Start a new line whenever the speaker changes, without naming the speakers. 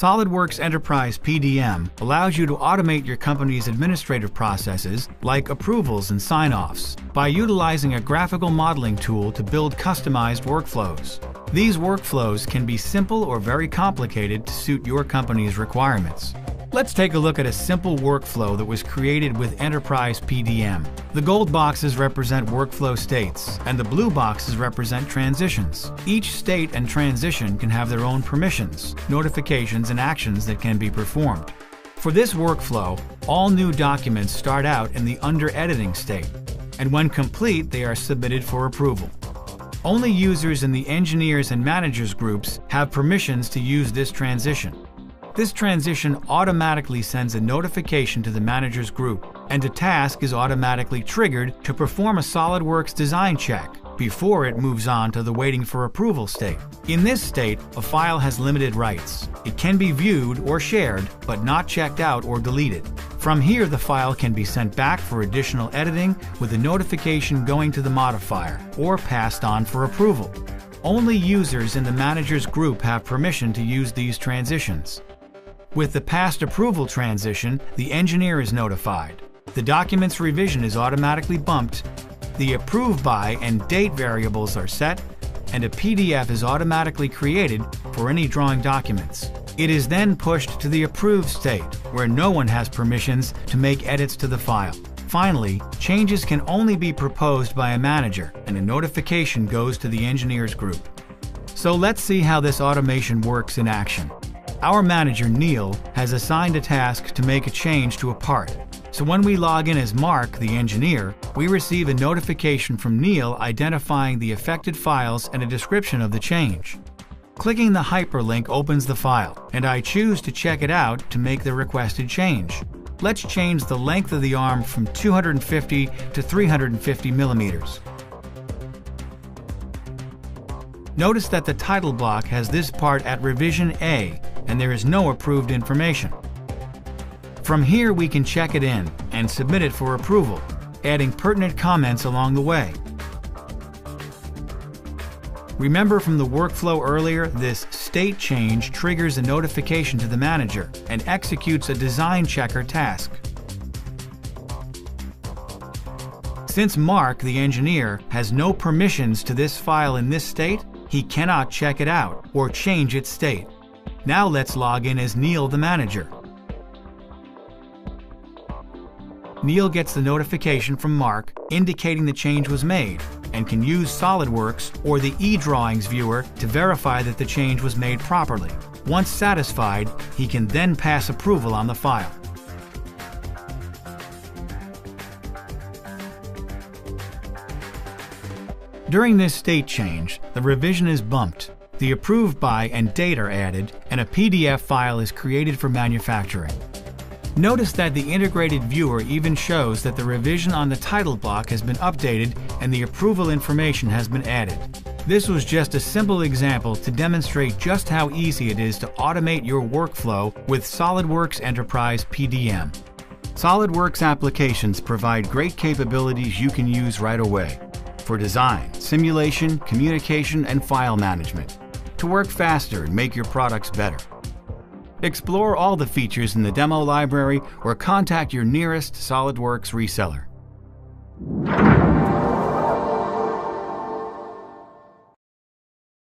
SOLIDWORKS Enterprise PDM allows you to automate your company's administrative processes like approvals and sign-offs by utilizing a graphical modeling tool to build customized workflows. These workflows can be simple or very complicated to suit your company's requirements. Let's take a look at a simple workflow that was created with Enterprise PDM. The gold boxes represent workflow states, and the blue boxes represent transitions. Each state and transition can have their own permissions, notifications, and actions that can be performed. For this workflow, all new documents start out in the under editing state, and when complete, they are submitted for approval. Only users in the engineers and managers groups have permissions to use this transition. This transition automatically sends a notification to the manager's group, and a task is automatically triggered to perform a SOLIDWORKS design check before it moves on to the waiting for approval state. In this state, a file has limited rights. It can be viewed or shared, but not checked out or deleted. From here, the file can be sent back for additional editing with a notification going to the modifier or passed on for approval. Only users in the manager's group have permission to use these transitions. With the past approval transition, the engineer is notified. The document's revision is automatically bumped, the approved by and date variables are set, and a PDF is automatically created for any drawing documents. It is then pushed to the approved state, where no one has permissions to make edits to the file. Finally, changes can only be proposed by a manager, and a notification goes to the engineers group. So let's see how this automation works in action. Our manager, Neil, has assigned a task to make a change to a part. So when we log in as Mark, the engineer, we receive a notification from Neil identifying the affected files and a description of the change. Clicking the hyperlink opens the file, and I choose to check it out to make the requested change. Let's change the length of the arm from 250 to 350 millimeters. Notice that the title block has this part at revision A, and there is no approved information. From here, we can check it in and submit it for approval, adding pertinent comments along the way. Remember from the workflow earlier, this state change triggers a notification to the manager and executes a design checker task. Since Mark, the engineer, has no permissions to this file in this state, he cannot check it out or change its state. Now let's log in as Neil, the manager. Neil gets the notification from Mark indicating the change was made and can use SOLIDWORKS or the eDrawings viewer to verify that the change was made properly. Once satisfied, he can then pass approval on the file. During this state change, the revision is bumped, the approved by and date are added, and a PDF file is created for manufacturing. Notice that the integrated viewer even shows that the revision on the title block has been updated and the approval information has been added. This was just a simple example to demonstrate just how easy it is to automate your workflow with SOLIDWORKS Enterprise PDM. SOLIDWORKS applications provide great capabilities you can use right away for design, simulation, communication, and file management to work faster and make your products better. Explore all the features in the demo library or contact your nearest SOLIDWORKS reseller.